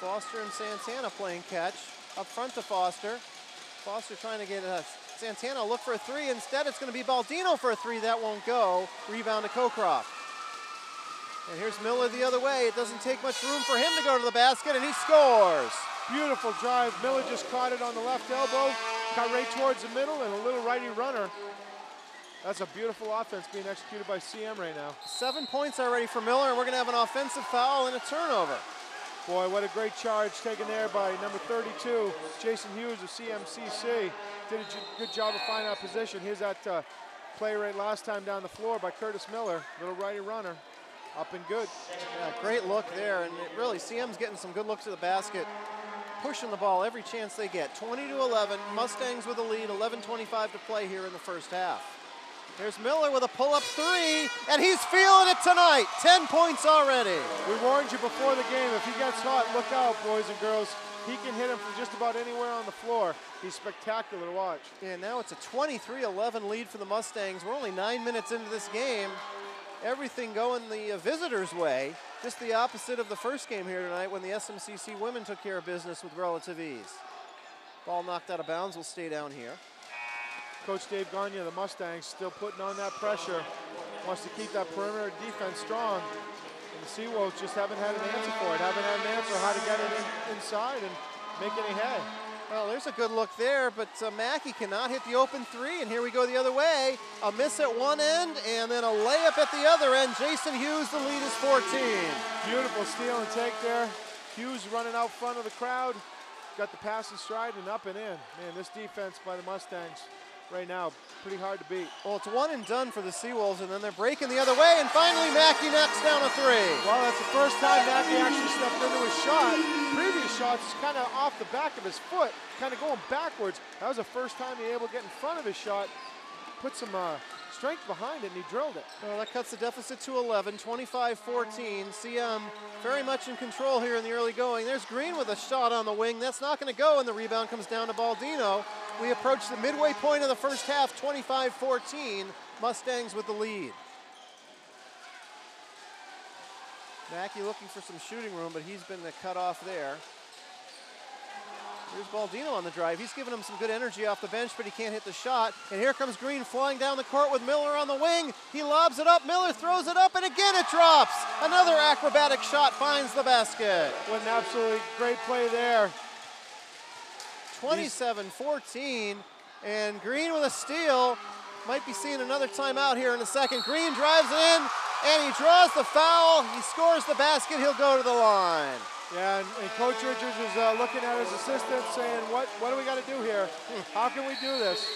Foster and Santana playing catch. Up front to Foster. Foster trying to get Santana look for a three. Instead, it's going to be Baldino for a three. That won't go. Rebound to Cocroft. And here's Miller the other way. It doesn't take much room for him to go to the basket, and he scores. Beautiful drive. Miller just caught it on the left elbow, cut right towards the middle, and a little righty runner. That's a beautiful offense being executed by CM right now. 7 points already for Miller, and we're going to have an offensive foul and a turnover. Boy, what a great charge taken there by number 32, Jason Hughes of CMCC. Did a good job of finding that position. Here's that play right last time down the floor by Curtis Miller, little righty runner. Up and good. Yeah, great look there, and really, CM's getting some good looks at the basket, pushing the ball every chance they get. 20-11, Mustangs with a lead, 11:25 to play here in the first half. There's Miller with a pull-up three, and he's feeling it tonight. 10 points already. We warned you before the game, if he gets hot, look out, boys and girls. He can hit him from just about anywhere on the floor. He's spectacular to watch. And now it's a 23-11 lead for the Mustangs. We're only 9 minutes into this game. Everything going the visitors' way, just the opposite of the first game here tonight when the SMCC women took care of business with relative ease. Ball knocked out of bounds, will stay down here. Coach Dave Gagne, the Mustangs, still putting on that pressure. Wants to keep that perimeter defense strong. And the Seawolves just haven't had an answer for it, haven't had an answer how to get it inside and make any hay. Well, there's a good look there, but Mackey cannot hit the open three, and here we go the other way. A miss at one end, and then a layup at the other end. Jason Hughes, the lead is 14. Beautiful steal and take there. Hughes running out front of the crowd. Got the pass in stride and up and in. Man, this defense by the Mustangs right now, pretty hard to beat. Well, it's one and done for the Seawolves, and then they're breaking the other way, and finally Mackey knocks down a three. Well, that's the first time Mackey actually stepped into his shot. Previous shots kind of off the back of his foot, kind of going backwards. That was the first time he was able to get in front of his shot, put some strength behind it, and he drilled it. Well, that cuts the deficit to 11, 25-14. CM very much in control here in the early going. There's Green with a shot on the wing. That's not going to go, and the rebound comes down to Baldino. We approach the midway point of the first half, 25-14. Mustangs with the lead. Mackey looking for some shooting room, but he's been cut off there. Here's Baldino on the drive. He's giving him some good energy off the bench, but he can't hit the shot. And here comes Green flying down the court with Miller on the wing. He lobs it up. Miller throws it up, and again it drops. Another acrobatic shot finds the basket. What an absolutely great play there. 27-14, and Green with a steal. Might be seeing another timeout here in a second. Green drives it in, and he draws the foul. He scores the basket. He'll go to the line. Yeah, and Coach Richards is looking at his assistant saying, what do we got to do here? How can we do this?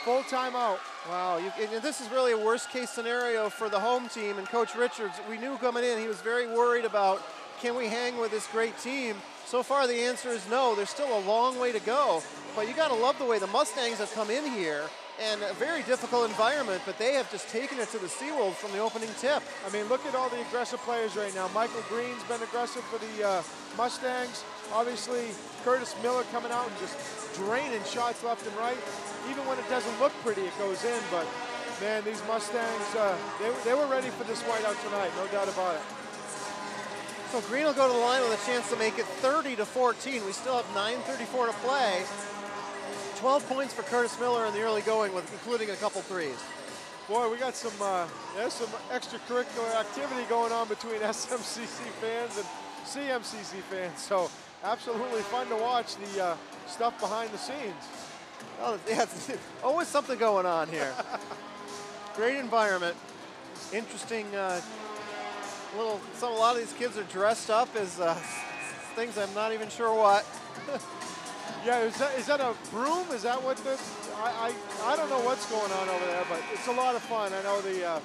Full timeout. Wow, this is really a worst case scenario for the home team, and Coach Richards, we knew coming in, he was very worried about, can we hang with this great team? So far the answer is no. There's still a long way to go, but you got to love the way the Mustangs have come in here, and a very difficult environment, but they have just taken it to the Seawolves from the opening tip. I mean, look at all the aggressive players right now. Michael Green's been aggressive for the Mustangs. Obviously, Curtis Miller coming out and just draining shots left and right. Even when it doesn't look pretty, it goes in, but man, these Mustangs, they were ready for this whiteout tonight, no doubt about it. So Green will go to the line with a chance to make it 30-14. We still have 9:34 to play. 12 points for Curtis Miller in the early going, with including a couple threes. Boy, we got some extracurricular activity going on between SMCC fans and CMCC fans. So absolutely fun to watch the stuff behind the scenes. Oh, yeah, always something going on here. Great environment. Interesting. A lot of these kids are dressed up as things I'm not even sure what. Yeah, is that a broom? Is that what this? I don't know what's going on over there, but it's a lot of fun. I know the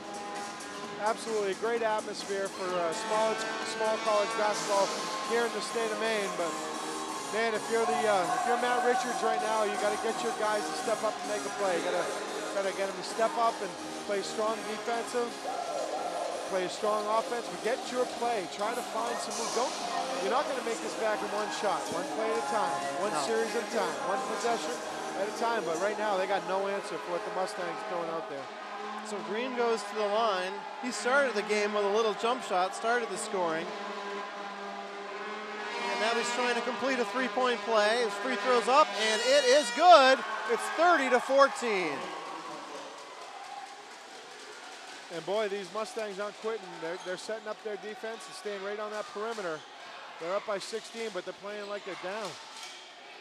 absolutely great atmosphere for small college basketball here in the state of Maine. But man, if you're Matt Richards right now, you got to get your guys to step up and make a play. You got to get them to step up and play strong defensive. Play a strong offense, but get your play. Try to find some moves. You're not going to make this back in one shot, one play at a time, one series at a time, one possession at a time. But right now, they got no answer for what the Mustangs are throwing out there. So Green goes to the line. He started the game with a little jump shot, started the scoring. And now he's trying to complete a three-point play. His free throw's up, and it is good. It's 30-14. And boy, these Mustangs aren't quitting. They're setting up their defense and staying right on that perimeter. They're up by 16, but they're playing like they're down.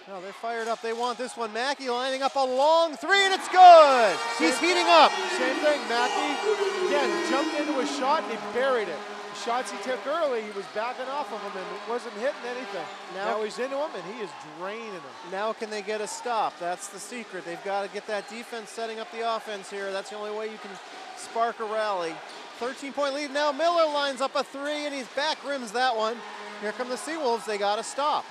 No, they're fired up. They want this one. Mackey lining up a long three, and it's good. He's heating up. Same thing, Mackey, again, jumped into a shot and he buried it. The shots he took early, he was backing off of them and it wasn't hitting anything. Now he's into them and he is draining them. Now can they get a stop? That's the secret. They've got to get that defense setting up the offense here. That's the only way you can spark a rally. 13-point lead now. Miller lines up a three, and he's back rims that one. Here come the Seawolves. They got to stop.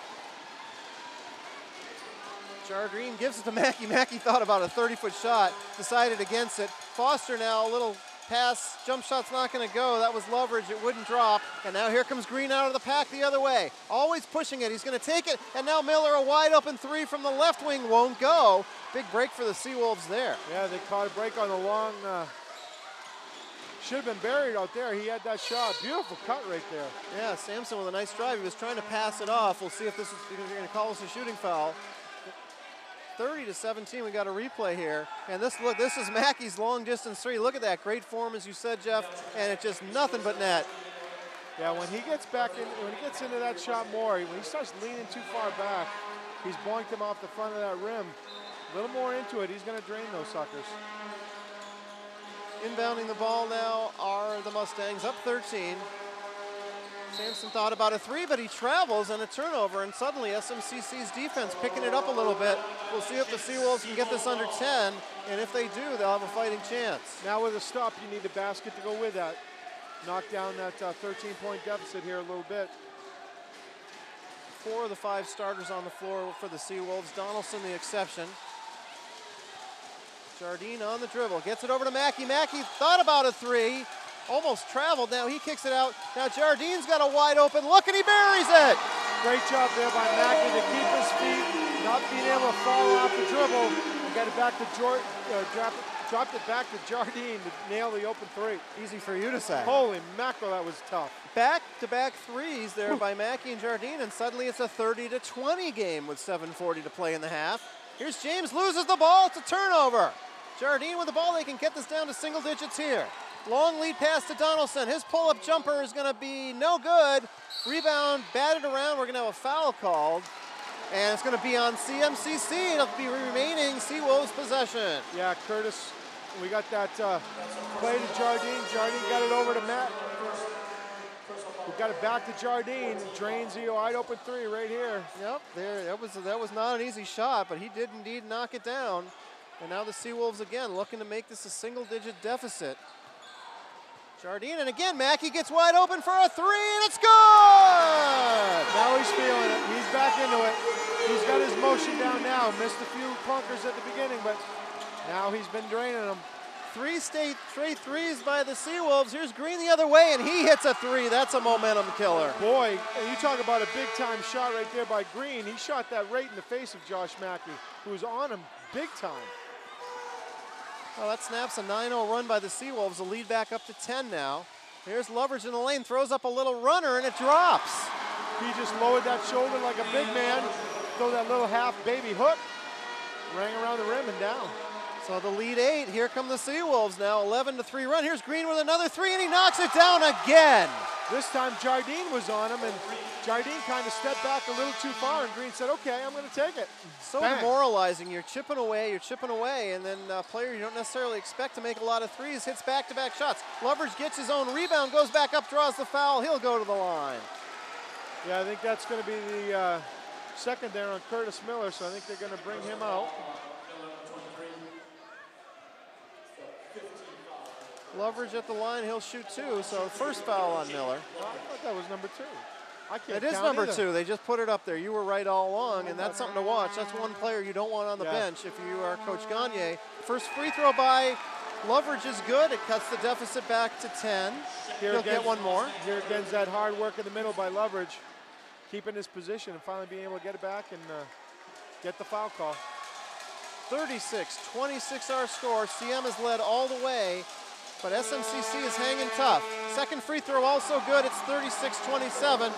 Jardine gives it to Mackey. Mackey thought about a 30-foot shot, decided against it. Foster now, a little pass. Jump shot's not going to go. That was Loveridge. It wouldn't drop. And now here comes Green out of the pack the other way. Always pushing it. He's going to take it. And now Miller, a wide open three from the left wing, won't go. Big break for the Seawolves there. Yeah, they caught a break on the long, should have been buried out there. He had that shot. Beautiful cut right there. Yeah, Sampson with a nice drive. He was trying to pass it off. We'll see if this is going to call us a shooting foul. 30-17, we got a replay here. And this is Mackey's long distance three. Look at that, great form as you said, Jeff, and it's just nothing but net. Yeah, when he gets back in, when he gets into that shot more, when he starts leaning too far back, he's boinked him off the front of that rim. A little more into it, he's gonna drain those suckers. Inbounding the ball now are the Mustangs, up 13. Sampson thought about a three, but he travels and a turnover, and suddenly SMCC's defense picking it up a little bit. We'll see if the Seawolves can get this under 10, and if they do, they'll have a fighting chance. Now with a stop, you need a basket to go with that. Knock down that 13-point deficit here a little bit. 4 of the 5 starters on the floor for the Seawolves. Donaldson the exception. Jardine on the dribble, gets it over to Mackey. Mackey thought about a three. Almost traveled, now he kicks it out. Now Jardine's got a wide open look and he buries it. Great job there by Mackey to keep his feet, not being able to fall off the dribble, and got it back to dropped it back to Jardine to nail the open three. Easy for you to say. Holy mackerel, that was tough. Back-to-back threes there by Mackey and Jardine, and suddenly it's a 30-20 game with 7:40 to play in the half. Here's James, loses the ball, it's a turnover. Jardine with the ball, they can get this down to single digits here. Long lead pass to Donaldson. His pull-up jumper is going to be no good. Rebound batted around. We're going to have a foul called. And it's going to be on CMCC. It'll be remaining Seawolves possession. Yeah, Curtis, we got that play to Jardine. Jardine got it over to Matt. We got it back to Jardine. Drains the wide open three right here. Yep, that was not an easy shot, but he did indeed knock it down. And now the Seawolves again looking to make this a single-digit deficit. Jardine, and again, Mackey gets wide open for a three, and it's good! Now he's feeling it. He's back into it. He's got his motion down now. Missed a few clunkers at the beginning, but now he's been draining them. 3 straight threes by the Seawolves. Here's Green the other way, and he hits a three. That's a momentum killer. Boy, and you talk about a big-time shot right there by Green. He shot that right in the face of Josh Mackey, who was on him big time. Well, that snaps a 9-0 run by the Seawolves. The lead back up to 10 now. Here's Loveridge in the lane, throws up a little runner, and it drops. He just lowered that shoulder like a big man, throw that little half baby hook, rang around the rim and down. So the lead 8, here come the Seawolves now, 11-3 run. Here's Green with another three, and he knocks it down again. This time Jardine was on him, and Jardine kind of stepped back a little too far, and Green said, okay, I'm going to take it. So bang. Demoralizing. You're chipping away, and then a player you don't necessarily expect to make a lot of threes hits back-to-back shots. Loveridge gets his own rebound, goes back up, draws the foul. He'll go to the line. Yeah, I think that's going to be the second there on Curtis Miller, so I think they're going to bring him out. Loveridge at the line, he'll shoot 2, so first foul on Miller. I thought that was number 2. I can't It is number 2. They just put it up there. You were right all along, and that's something to watch. That's one player you don't want on the bench if you are Coach Gagne. First free throw by Loveridge is good. It cuts the deficit back to 10. He'll get one more. Here again's that hard work in the middle by Loveridge, keeping his position and finally being able to get it back and get the foul call. 36-26 our score. CM has led all the way, but SMCC is hanging tough. Second free throw also good. It's 36-27.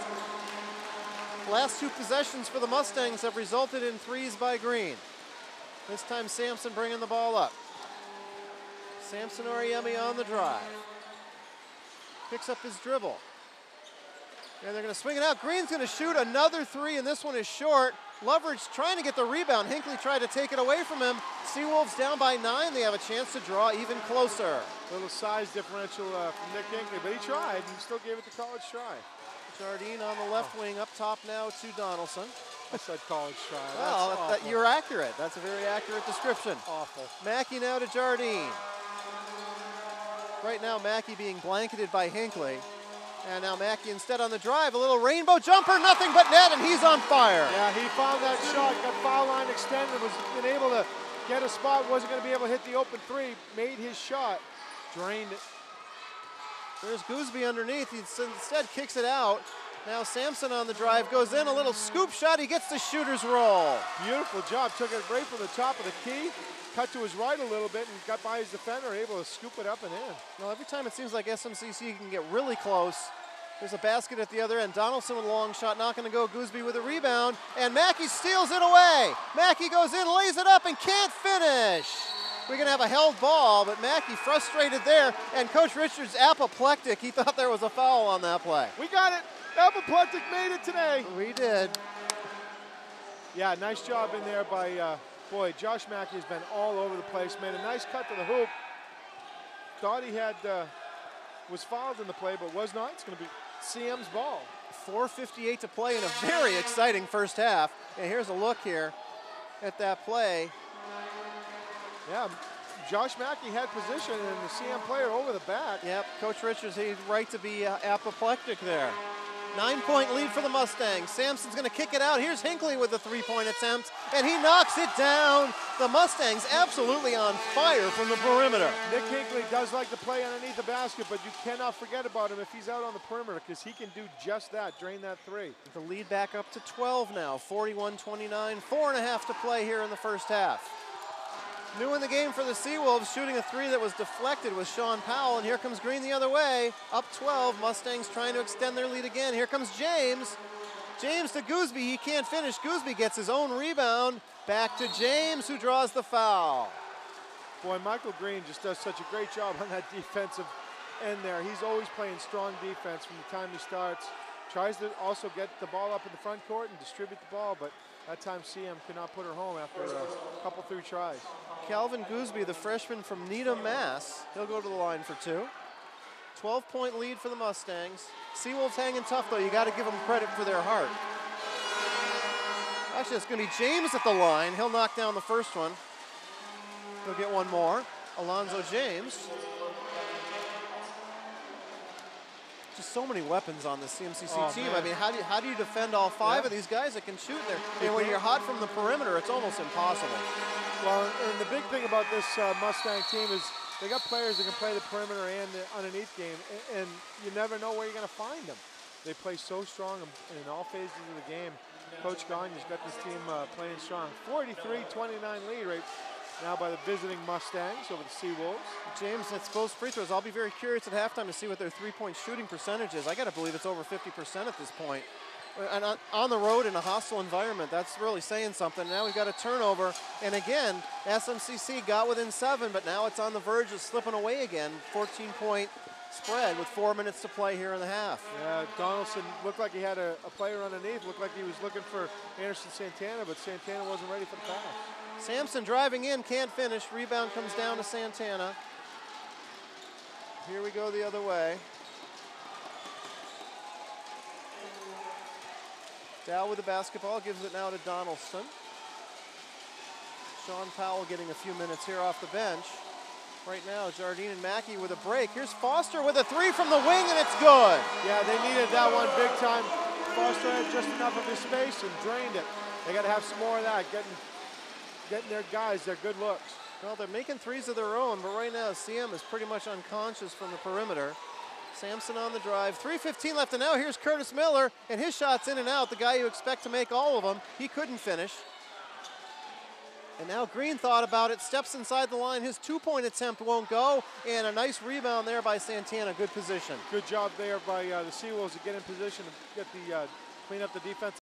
Last 2 possessions for the Mustangs have resulted in 3s by Green. This time Sampson bringing the ball up. Samson Oriemi on the drive. Picks up his dribble. And they're going to swing it out. Green's going to shoot another 3, and this one is short. Loveridge trying to get the rebound. Hinckley tried to take it away from him. Seawolves down by 9. They have a chance to draw even closer. Little size differential from Nick Hinckley, but he tried and still gave it the college try. Jardine on the left wing, up top now to Donaldson. I said college try. Well, you're accurate. That's a very accurate description. Awful. Mackey now to Jardine. Right now, Mackey being blanketed by Hinckley. And now Mackey instead on the drive. A little rainbow jumper, nothing but net, and he's on fire. Yeah, he found that shot, got foul line extended, was been able to get a spot, wasn't going to be able to hit the open 3, made his shot, drained it. There's Gooseby underneath. He instead kicks it out. Now Sampson on the drive, goes in, a little scoop shot. He gets the shooter's roll. Beautiful job. Took it right from the top of the key, cut to his right a little bit, and got by his defender, able to scoop it up and in. Well, every time it seems like SMCC can get really close, there's a basket at the other end. Donaldson with a long shot, not going to go. Gooseby with a rebound, and Mackey steals it away. Mackey goes in, lays it up, and can't finish. We're going to have a held ball, but Mackey frustrated there, and Coach Richards apoplectic. He thought there was a foul on that play. We got it. Apoplectic made it today. We did. Yeah, nice job in there by, boy, Josh Mackey has been all over the place. Made a nice cut to the hoop. Thought he had, was fouled in the play, but was not. It's going to be CM's ball. 4:58 to play in a very exciting first half. And here's a look here at that play. Yeah, Josh Mackey had position and the CM player over the back. Yep, Coach Richards, he's right to be apoplectic there. 9-point lead for the Mustangs. Sampson's going to kick it out. Here's Hinckley with the 3-point attempt, and he knocks it down. The Mustangs absolutely on fire from the perimeter. Nick Hinckley does like to play underneath the basket, but you cannot forget about him if he's out on the perimeter, because he can do just that, drain that 3. The lead back up to 12 now, 41-29, 4.5 to play here in the first half. New in the game for the Seawolves, shooting a 3 that was deflected with Sean Powell, and here comes Green the other way. Up 12, Mustangs trying to extend their lead again. Here comes James. James to Gooseby, he can't finish. Gooseby gets his own rebound. Back to James, who draws the foul. Boy, Michael Green just does such a great job on that defensive end there. He's always playing strong defense from the time he starts. Tries to also get the ball up in the front court and distribute the ball, but that time CM could not put her home after a couple 3 tries. Calvin Gooseby, the freshman from Needham, Mass. He'll go to the line for 2. 12-point lead for the Mustangs. Seawolves hanging tough, though. You got to give them credit for their heart. Actually, it's going to be James at the line. He'll knock down the first one. He'll get one more. Alonzo James. Just so many weapons on the CMCC team. Man. I mean, how do you defend all 5 of these guys that can shoot there? And when you're hot from the perimeter, it's almost impossible. Well, and the big thing about this Mustang team is they got players that can play the perimeter and the underneath game, and you never know where you're going to find them. They play so strong in all phases of the game. Coach Gagne's got this team playing strong. 43-29 lead right now by the visiting Mustangs over the Seawolves. James, that's both free throws. I'll be very curious at halftime to see what their 3-point shooting percentage is. I got to believe it's over 50% at this point. And on the road in a hostile environment, that's really saying something. Now we've got a turnover, and again, SMCC got within 7, but now it's on the verge of slipping away again. 14-point spread with 4 minutes to play here in the half. Yeah, Donaldson looked like he had a player underneath. Looked like he was looking for Anderson Santana, but Santana wasn't ready for the pass. Sampson driving in, can't finish. Rebound comes down to Santana. Here we go the other way. Dow with the basketball, gives it now to Donaldson. Sean Powell getting a few minutes here off the bench. Right now, Jardine and Mackey with a break. Here's Foster with a 3 from the wing, and it's good. Yeah, they needed that one big time. Foster had just enough of his space and drained it. They got to have some more of that, getting their guys their good looks. Well, they're making 3s of their own, but right now CM is pretty much unconscious from the perimeter. Sampson on the drive, 3:15 left, and now here's Curtis Miller, and his shot's in and out. The guy you expect to make all of them, he couldn't finish. And now Green thought about it, steps inside the line. His 2-point attempt won't go, and a nice rebound there by Santana. Good position. Good job there by the Seawolves to get in position and get the clean up the defense.